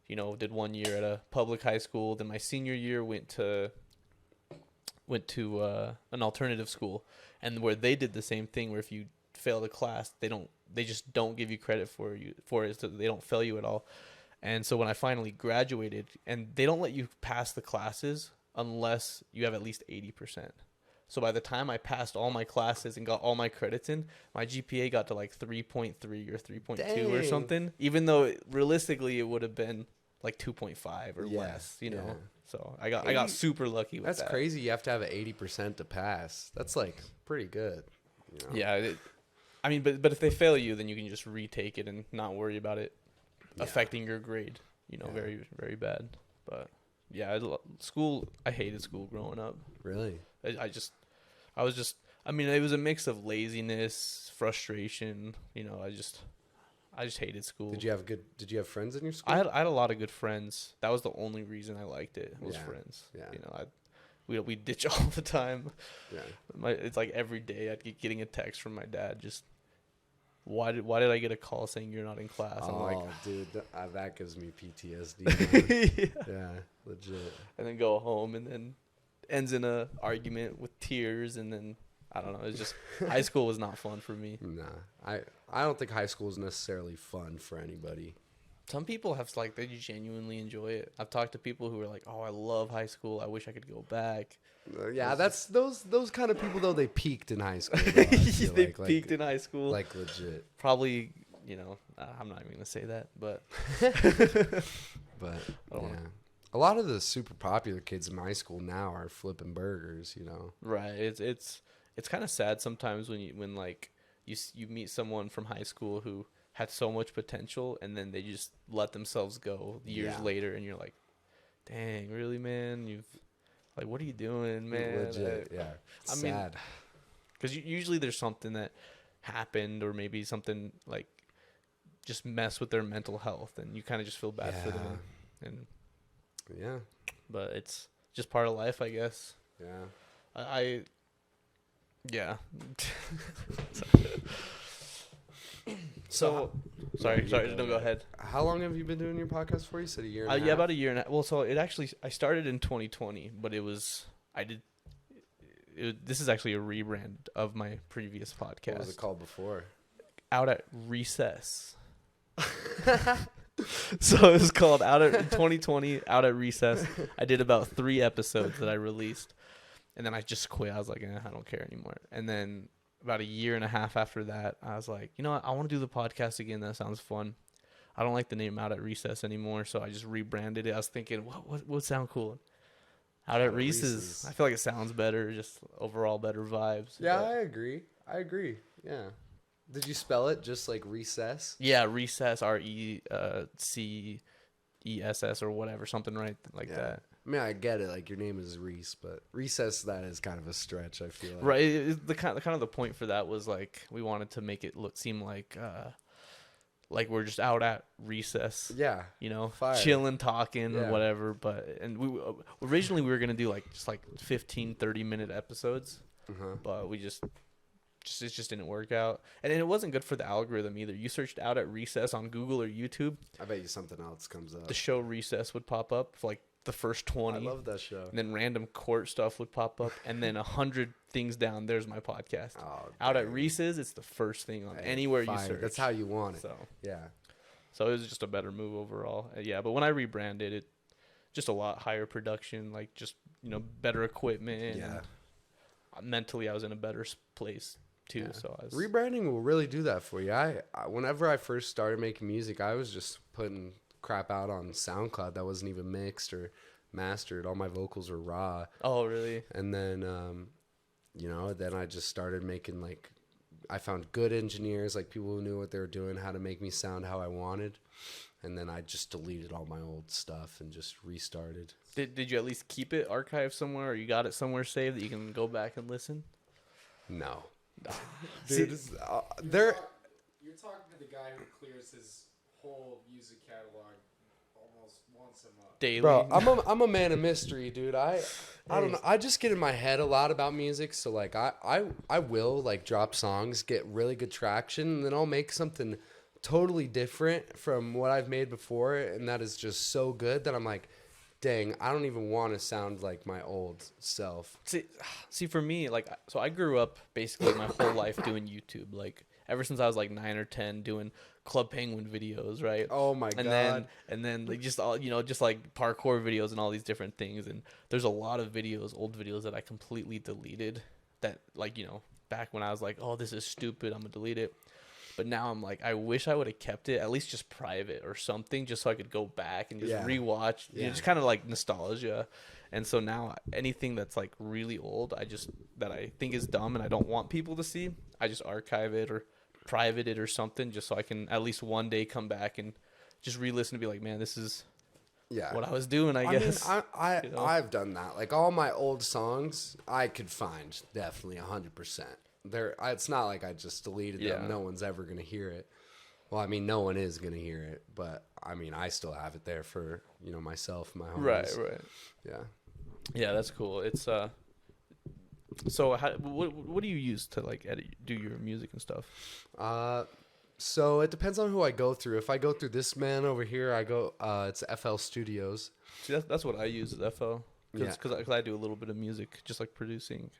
did 1 year at a public high school. Then my senior year went to an alternative school, and where they did the same thing, where if you failed a class, they just don't give you credit for it, so they don't fail you at all. And so when I finally graduated, and they don't let you pass the classes unless you have at least 80%. So by the time I passed all my classes and got all my credits in, my GPA got to like 3.3 or 3.2 or something, even though realistically it would have been like 2.5 or less, know. So I got super lucky with that. That's crazy. You have to have an 80% to pass. That's like pretty good. Yeah. I mean, but if they fail you, then you can just retake it and not worry about it affecting your grade, very, very bad. But yeah, school, I hated school growing up. Really? I mean, it was a mix of laziness, frustration, I just hated school. Did you have friends in your school? I had a lot of good friends. That was the only reason I liked it, was friends. Yeah. We ditch all the time. Yeah. It's like every day I'd get getting a text from my dad, just, why did I get a call saying you're not in class? I'm like, dude, that gives me PTSD. Yeah, legit. And then go home, and then ends in a argument with tears, and then I don't know. It's just high school was not fun for me. Nah, I don't think high school is necessarily fun for anybody. Some people have like they genuinely enjoy it. I've talked to people who are like, "Oh, I love high school. I wish I could go back." Yeah, that's those kind of people though. They peaked in high school. They peaked in high school, like legit. Probably, I'm not even gonna say that, but but yeah. A lot of the super popular kids in my school now are flipping burgers, Right. It's kind of sad sometimes when you meet someone from high school who had so much potential, and then they just let themselves go years later, and you're like, dang, really, man? What are you doing, man? Legit, yeah. It's sad. Because usually there's something that happened, or maybe something like just mess with their mental health, and you kind of just feel bad for them. And yeah, but it's just part of life, I guess. Yeah. Yeah. So, sorry, don't go ahead. How long have you been doing your podcast for? You said a year and a half? Yeah, about a year and a half. Well, so I started in 2020, but this is actually a rebrand of my previous podcast. What was it called before? Out at Recess. So it was called in 2020, Out at Recess. I did about 3 episodes that I released, and then I just quit. I was like, I don't care anymore. And then about a year and a half after that, I was like, what? I want to do the podcast again. That sounds fun. I don't like the name Out at Recess anymore, so I just rebranded it. I was thinking, what would sound cool? Out at Reese's. I feel like it sounds better, just overall better vibes. Yeah, I agree. Yeah. Did you spell it just like recess? Yeah, Recess, RECESS or whatever, something like that. I mean, I get it. Like, your name is Reese, but recess, that is kind of a stretch, I feel like. Right. The kind of the point for that was, like, we wanted to make it seem like we're just out at recess. Yeah. Fire. Chilling, talking, and whatever. And originally we were going to do, just 15, 30-minute episodes. But we it just didn't work out. And it wasn't good for the algorithm either. You searched Out at Recess on Google or YouTube, I bet you something else comes up. the show Recess would pop up for the first 20. I love that show. And then random court stuff would pop up, and then 100 things down, there's my podcast. Out at Reese's, it's the first thing on anywhere you search. That's how you want it. So yeah. So it was just a better move overall. Yeah, but when I rebranded it, just a lot higher production, just better equipment. Yeah. And mentally, I was in a better place too. Yeah. So I was, Rebranding will really do that for you. Whenever I first started making music, I was just putting crap out on SoundCloud that wasn't even mixed or mastered. All my vocals were raw. oh really? And then, then I just started making I found good engineers, like people who knew what they were doing, how to make me sound how I wanted. And then I just deleted all my old stuff and just restarted. Did you at least keep it archived somewhere, or you got it somewhere saved that you can go back and listen? No. See, Dude, You're talking to the guy who clears his whole music catalog almost once a month. daily. Bro, I'm a man of mystery, dude. I don't know. I just get in my head a lot about music, so like I will like drop songs, get really good traction, and then I'll make something totally different from what I've made before, and that is just so good that I'm like, dang, I don't even want to sound like my old self. See, for me, like, so I grew up basically my whole life doing YouTube, like ever since I was like 9 or 10, doing Club Penguin videos, right? Oh my god! And then like just all just like parkour videos and all these different things. And there's a lot of videos, old videos that I completely deleted. That like back when I was like, oh, this is stupid, I'm gonna delete it. But now I'm like, I wish I would have kept it at least just private or something, just so I could go back and just rewatch. Yeah. Just kind of like nostalgia. And so now anything that's like really old, that I think is dumb and I don't want people to see, I just archive it or private it or something, just so I can at least one day come back and just re-listen and be like, man, this is what I was doing. I guess. Mean, I've done that. Like all my old songs, I could find definitely 100%. It's not like I just deleted them. No one's ever gonna hear it. Well, I mean, no one is gonna hear it, but I mean, I still have it there for myself, my homies. Right. Yeah, that's cool. It's So what do you use to like do your music and stuff? So it depends on who I go through. If I go through this man over here, it's FL Studios. See, that's what I use is FL. Because I do a little bit of music, just like producing.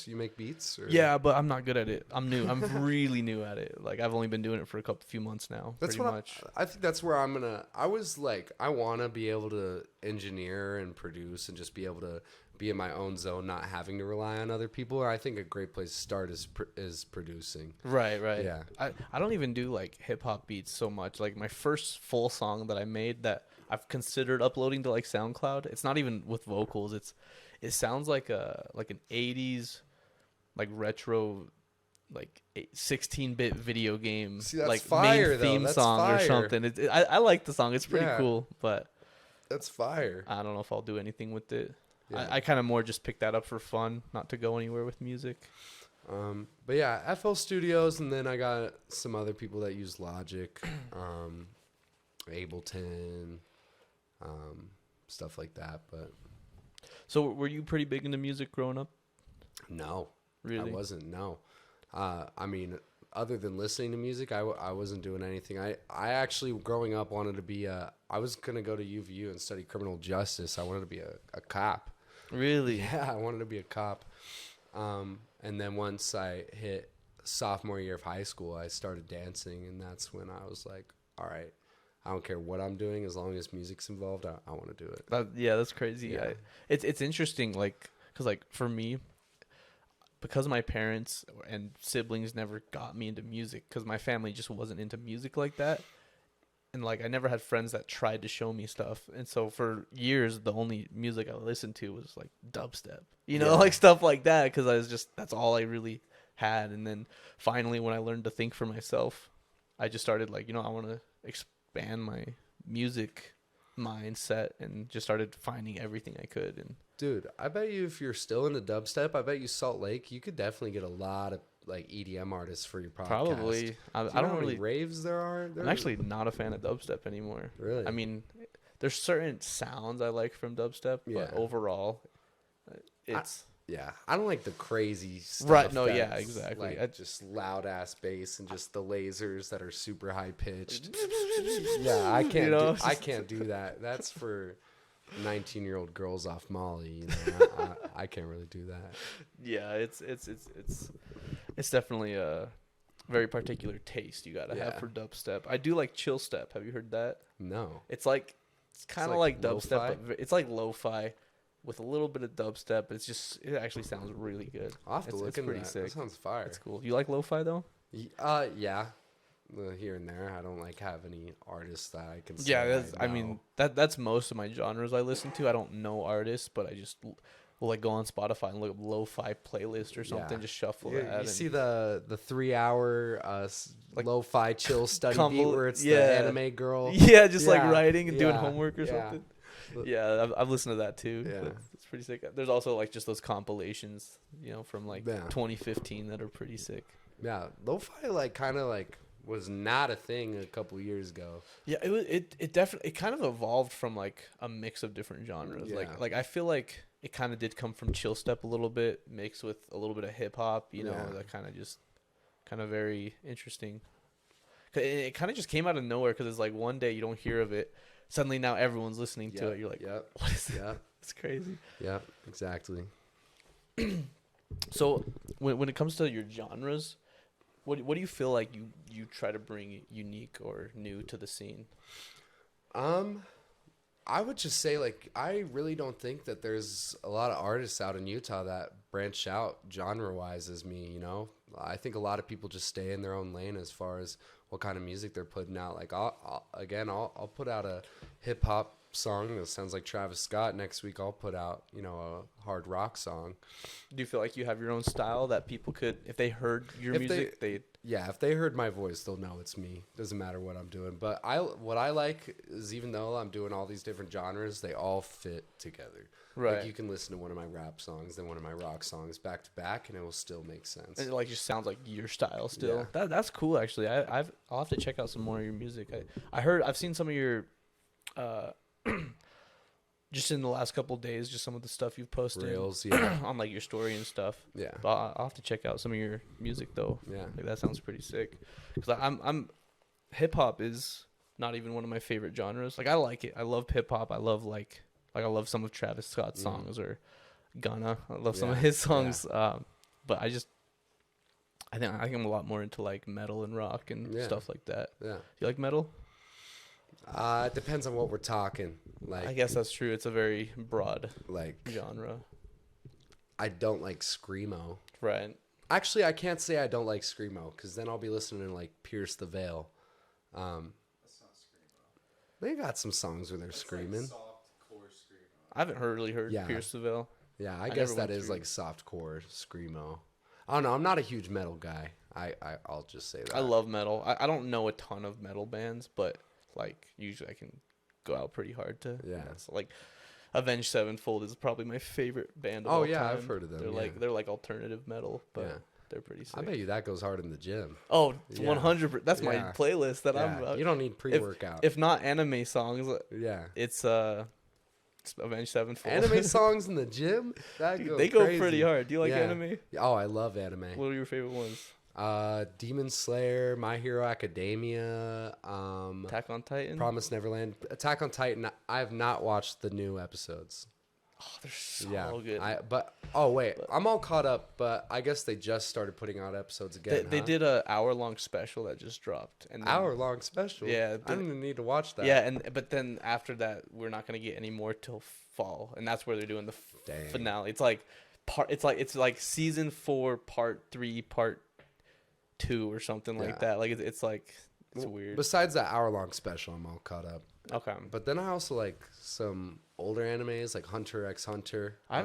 You make beats? Or? Yeah, but I'm not good at it. I'm new. I'm really new at it. Like I've only been doing it for a few months now. That's pretty much. I think that's where I was like, I want to be able to engineer and produce and just be able to be in my own zone, not having to rely on other people. I think a great place to start is producing. Right. Yeah. I don't even do like hip hop beats so much. Like my first full song that I made that I've considered uploading to like SoundCloud. It's not even with vocals. It sounds like an 80s like retro like 16-bit video game. See, that's like fire, main theme though. That's song fire. or something. I like the song. It's pretty cool, but that's fire. I don't know if I'll do anything with it. Yeah. I kind of more just pick that up for fun, not to go anywhere with music. But yeah, FL Studios, and then I got some other people that use Logic, Ableton, stuff like that. But So were you pretty big into music growing up? no, Really? I wasn't. No, I mean, other than listening to music, I wasn't doing anything. I actually growing up wanted to be I was gonna go to UVU and study criminal justice. I wanted to be a cop. Really? Yeah, I wanted to be a cop. And then once I hit sophomore year of high school, I started dancing, and that's when I was like, all right, I don't care what I'm doing as long as music's involved. I want to do it. That's crazy. Yeah. It's interesting, like, because like for me, because my parents and siblings never got me into music, because my family just wasn't into music like that. And like I never had friends that tried to show me stuff, and so for years the only music I listened to was like dubstep, like stuff like that, because that's all I really had. And then finally, when I learned to think for myself, I just started like I want to expand my music mindset and just started finding everything I could. And dude, I bet you if you're still into dubstep, I bet you Salt Lake, you could definitely get a lot of like EDM artists for your podcast. probably I Do you don't know how many really. raves there are. I'm actually not a fan of dubstep anymore. Really? I mean, there's certain sounds I like from dubstep, Yeah. but overall, it's I don't like the crazy stuff. Right, no, that's, yeah, exactly. Like just loud ass bass and just the lasers that are super high pitched. Yeah, I can't. I can't do that. That's for 19-year-old girls off Molly. I can't really do that. Yeah, it's definitely a very particular taste you gotta have for dubstep. I do like chill step. Have you heard that? No. It's kind of like like dubstep, lo-fi? but it's like lo-fi, with a little bit of dubstep. It actually sounds really good. I'll have to look it's into pretty that. sick. That sounds fire. It's cool. You like lo-fi though? Yeah. Here and there. I don't like have any artists that I can say Yeah, I I mean know. that's most of my genres I listen to. I don't know artists, but I just will like go on Spotify and look up lo-fi playlist or something. Yeah. Just shuffle You that. see the 3-hour Like lo-fi chill study beat where it's the yeah. anime girl. Yeah, just like Yeah, writing and doing yeah, homework or yeah. something. Yeah, I've listened to that too. Yeah. It's pretty sick. There's also like just those compilations, from like Yeah. 2015 that are pretty sick. Yeah, lo-fi like kind of like was not a thing a couple years ago. Yeah, it definitely kind of evolved from like a mix of different genres. Yeah. Like I feel like it kind of did come from chill step a little bit, mixed with a little bit of hip hop. Yeah. That kind of very interesting. 'Cause it kind of just came out of nowhere because it's like one day you don't hear of it, suddenly now everyone's listening to it. You're like, yep, what is this? yep, It's crazy. yep, exactly. So when it comes to your genres, what do you feel like you try to bring unique or new to the scene? I would just say like I really don't think that there's a lot of artists out in Utah that branch out genre-wise as me, you know? I think a lot of people just stay in their own lane as far as what kind of music they're putting out. Like I'll put out a hip hop song that sounds like Travis Scott. Next week I'll put out, a hard rock song. Do you feel like you have your own style that people could, if they heard your music, Yeah, if they heard my voice, they'll know it's me. Doesn't matter what I'm doing. But what I like is even though I'm doing all these different genres, they all fit together. Right. Like you can listen to one of my rap songs, then one of my rock songs back to back, and it will still make sense. And it like just sounds like your style still. Yeah. That's cool actually. I'll have to check out some more of your music. I've seen some of your just in the last couple of days, just some of the stuff you've posted Reels, yeah. on like your story and stuff. Yeah. But I'll have to check out some of your music though. Yeah. Like that sounds pretty sick. Cause I'm hip hop is not even one of my favorite genres. Like I like it. I love hip hop. I love I love some of Travis Scott's songs or Gunna. I love some of his songs. But I think I'm a lot more into like metal and rock and stuff like that. Yeah. You like metal? It depends on what we're talking. Like I guess that's true. It's a very broad like genre. I don't like screamo. Right. Actually, I can't say I don't like screamo because then I'll be listening to like Pierce the Veil. That's not screamo. They got some songs where they're screaming. Like soft core screamo. I haven't really heard Yeah. Pierce the Veil. Yeah, I never guess went that is through. like softcore screamo. I don't know. I'm not a huge metal guy. I'll just say that. I love metal. I don't know a ton of metal bands, but like usually I can go out pretty hard to. Yeah. It's like Avenged Sevenfold is probably my favorite band of all yeah, time. I've heard of them, They're yeah. they're like alternative metal, but Yeah. they're pretty sick. I bet you that goes hard in the gym. Oh, Yeah. 100%. That's my Yeah. playlist that Yeah, I'm. you don't need pre-workout. If not anime songs, Yeah. it's Avenged Sevenfold. Anime songs in the gym? That Dude, goes they go crazy. pretty hard. Do you like Yeah. anime? Oh, I love anime. What are your favorite ones? Demon Slayer, My Hero Academia, Attack on Titan. Promise Neverland, Attack on Titan. I have not watched the new episodes. Oh, they're so good. I'm all caught up, but I guess they just started putting out episodes again. They did a hour-long special that just dropped. And then- hour-long special. Yeah, I didn't even need to watch that. Yeah, but then after that, we're not gonna get any more till fall, and that's where they're doing the Dang. finale. It's like season 4, part 3, part 2, or something like Yeah. that. Like it's weird. Besides that hour-long special, I'm all caught up. Okay, But then I also like some older animes, like Hunter x Hunter. I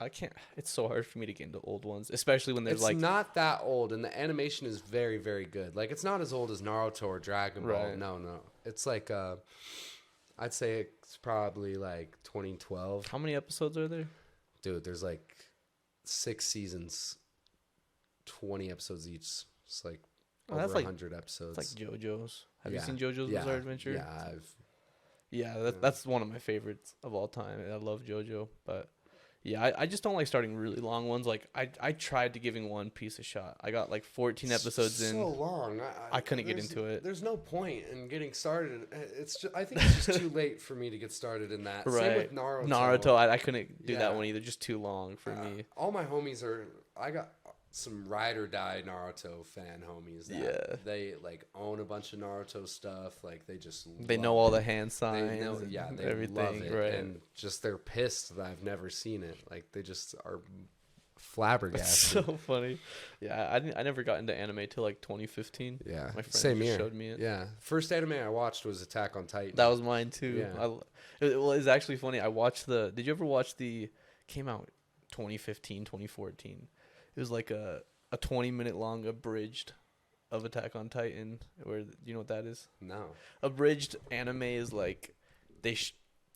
can't. It's so hard for me to get into old ones, especially when there's It's like not that old, and the animation is very, very good. Like, it's not as old as Naruto or Dragon Ball. Right. No. It's like, I'd say it's probably like 2012. how many episodes are there? Dude, there's like 6 seasons, 20 episodes each. It's like Oh, over that's like- 100 episodes. It's like JoJo's. Have you Yeah. seen JoJo's Yeah. Bizarre Adventure? Yeah, Yeah, that's one of my favorites of all time. I love JoJo, but yeah, I just don't like starting really long ones. Like I tried to giving One Piece a shot. I got like 14 episodes in. so long. I couldn't get into it. There's no point in getting started. I think it's just too late for me to get started in that. Right. Same with Naruto. Naruto, I couldn't do that Yeah. one either. Just too long for me. All my homies are. I got some ride or die Naruto fan homies that Yeah. they like own a bunch of Naruto stuff. Like They love know all it. the hand signs. They know, and yeah, they everything, love it, right? and just they're pissed that I've never seen it. Like they just are It's flabbergasted. so funny. Yeah, I never got into anime till like 2015. Yeah, My friend same just here. showed me it. Yeah, first anime I watched was Attack on Titan. That was mine too. Yeah. Well, it's actually funny. I watched did you ever watch came out 2015, 2014. It was like a 20-minute long abridged of Attack on Titan. Where, you know what that is? No. Abridged anime is like they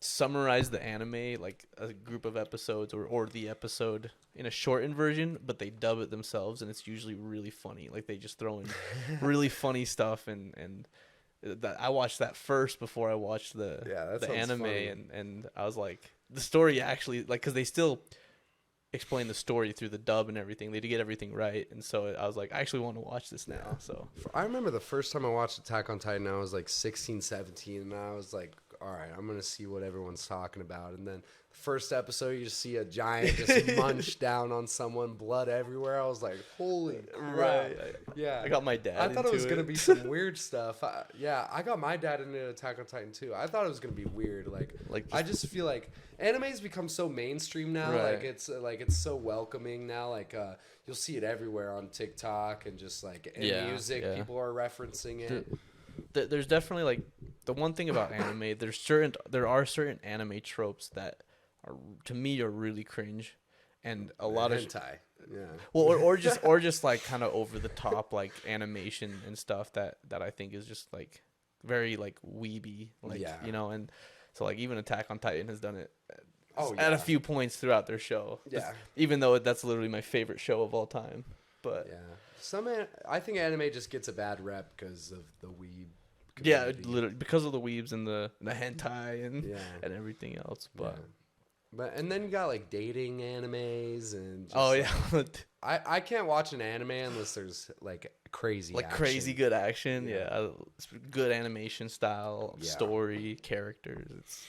summarize the anime, like a group of episodes or the episode in a shortened version, but they dub it themselves, and it's usually really funny. Like they just throw in really funny stuff, and I watched that first before I watched the That sounds anime, funny. and I was like, the story actually, like, because they still explain the story through the dub and everything. They did get everything right, and so I was like, I actually want to watch this now. So I remember the first time I watched Attack on Titan, I was like 16, 17, and I was like, all right, I'm going to see what everyone's talking about. And then the first episode, you just see a giant just munch down on someone, blood everywhere. I was like, holy crap. right, Yeah. I got my dad. I thought it was into going to be some weird stuff. I got my dad into Attack on Titan too. I thought it was going to be weird. Like I just feel like anime's become so mainstream now. Right. Like it's so welcoming now. Like you'll see it everywhere on TikTok and just like in music, people are referencing it. There's definitely, like, the one thing about anime, there are certain anime tropes that are, to me, are really cringe, and a lot of hentai. Yeah. well, or just like kind of over the top, like animation and stuff that I think is just like very like weeby, like, you know. And so like even Attack on Titan has done it at a few points throughout their show. Yeah. Even though that's literally my favorite show of all time. But yeah, I think anime just gets a bad rep because of the weeb. Yeah, community. literally because of the weebs and the hentai and everything else. But and then you got like dating animes and I can't watch an anime unless there's like crazy action. crazy good action. Yeah, good animation style, story, characters. It's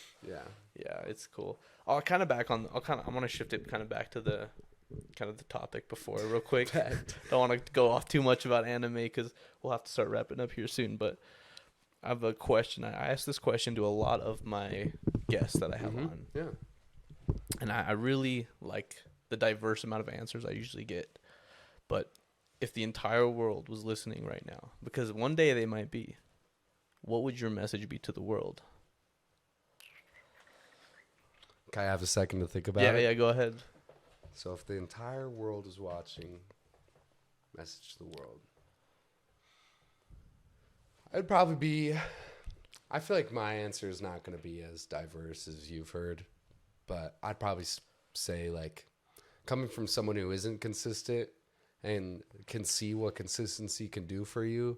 it's cool. I'm gonna shift it kind of back to the topic before real quick. Don't want to go off too much about anime because we'll have to start wrapping up here soon. But I have a question. I asked this question to a lot of my guests that I have on. Yeah. And I really like the diverse amount of answers I usually get. But if the entire world was listening right now, because one day they might be, what would your message be to the world? Can I have a second to think about it? Yeah, go ahead. So if the entire world is watching, message to the world, I'd probably be, I feel like my answer is not going to be as diverse as you've heard, but I'd probably say, like, coming from someone who isn't consistent and can see what consistency can do for you,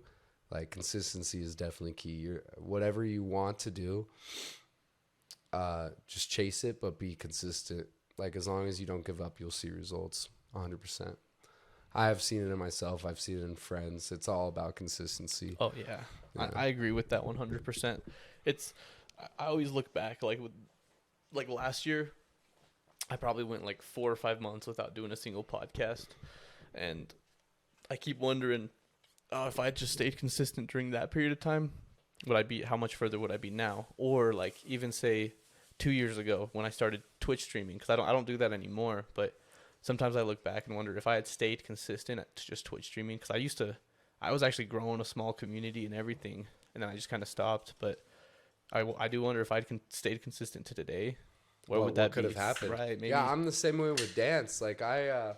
like, consistency is definitely key. Whatever you want to do, just chase it, but be consistent. Like, as long as you don't give up, you'll see results 100%. I have seen it in myself. I've seen it in friends. It's all about consistency. Oh, yeah. I agree with that 100%. I always look back, like last year, I probably went like 4 or 5 months without doing a single podcast. And I keep wondering, if I had just stayed consistent during that period of time, how much further would I be now? Or like even say 2 years ago when I started Twitch streaming, because I don't do that anymore. But sometimes I look back and wonder if I had stayed consistent at just Twitch streaming, because I was actually growing a small community and everything, and then I just kind of stopped. But I do wonder if I'd stayed consistent to today, what could have happened? Right? Maybe. Yeah, I'm the same way with dance. Like I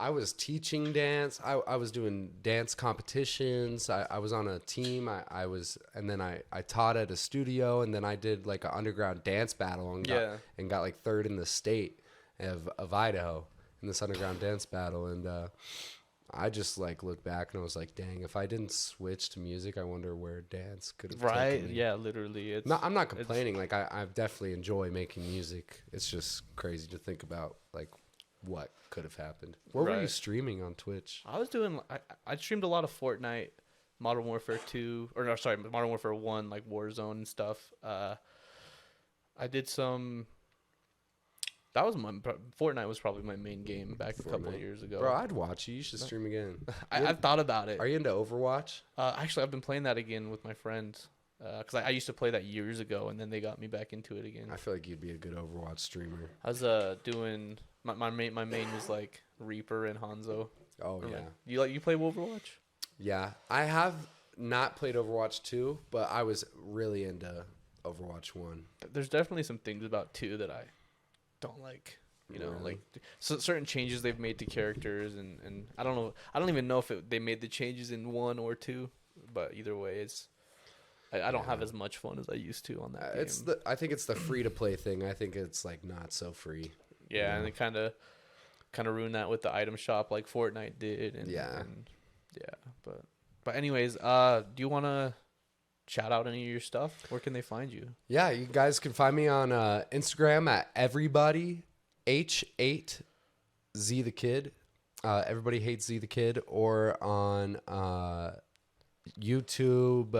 was teaching dance. I was doing dance competitions. I was on a team. And then I taught at a studio, and then I did like an underground dance battle and got like 3rd in the state of Idaho in this underground dance battle. And I just like look back and I was like, dang, if I didn't switch to music, I wonder where dance could have taken me. Yeah, literally. I'm not complaining. Like I definitely enjoy making music. It's just crazy to think about like what could have happened. What were you streaming on Twitch? I streamed a lot of Fortnite, Modern Warfare 2, Modern Warfare 1, like Warzone and stuff. I did some That was Fortnite was probably my main game back a couple of Fortnite. years ago. Bro, I'd watch you. You should stream again. I've thought about it. Are you into Overwatch? Actually, I've been playing that again with my friends because I used to play that years ago, and then they got me back into it again. I feel like you'd be a good Overwatch streamer. I was doing my main was like Reaper and Hanzo. Oh I'm yeah, like, you play Overwatch? yeah. I have not played Overwatch 2, but I was really into Overwatch 1. There's definitely some things about 2 that I don't like. You know, Really? like certain changes they've made to characters, and I don't know. I don't even know if they made the changes in 1 or 2, but either way, I don't have as much fun as I used to on that game. I think it's the free to play thing. I think it's like not so free. Yeah, and it kind of ruined that with the item shop like Fortnite did. And, Yeah. and but anyways, do you want to shout out any of your stuff? Where can they find you? Yeah, you guys can find me on Instagram at everybody H8 ZTheKid. Everybody hates ZTheKid, or on YouTube,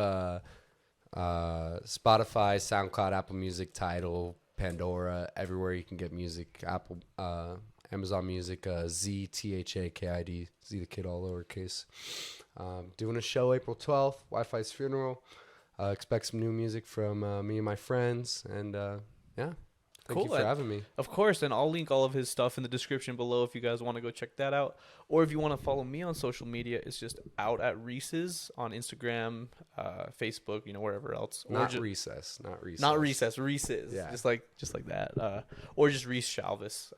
Spotify, SoundCloud, Apple Music, Tidal, Pandora, everywhere you can get music. Apple, Amazon Music, ZTheKid, ZTheKid, all lowercase. Doing a show April 12th, Wi-Fi's funeral. Expect some new music from me and my friends, and yeah. Thank you for having me. Of course, and I'll link all of his stuff in the description below if you guys want to go check that out. Or if you want to follow me on social media, it's just out at Reese's on Instagram, Facebook, wherever else. Or Not Recess. Reese's. Yeah. Just like that. Or just Reese Shalvis.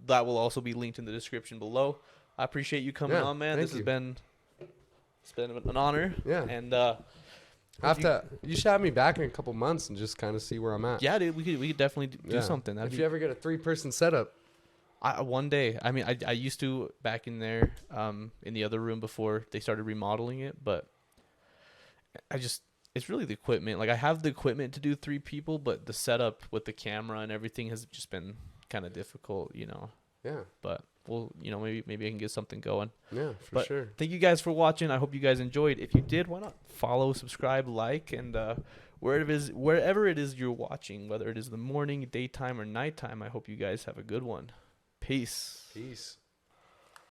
That will also be linked in the description below. I appreciate you coming on, man. It's been an honor. Yeah. And you should have me back in a couple months and just kind of see where I'm at. yeah, dude, we could definitely do something. If you ever get a 3-person setup. One day. I mean, I used to back in there, in the other room before they started remodeling it, but it's really the equipment. Like I have the equipment to do 3 people, but the setup with the camera and everything has just been kind of difficult, Yeah. But we'll, maybe I can get something going. Yeah, But sure. thank you guys for watching. I hope you guys enjoyed. If you did, why not follow, subscribe, like, and wherever it is you're watching, whether it is the morning, daytime, or nighttime, I hope you guys have a good one. Peace. Peace.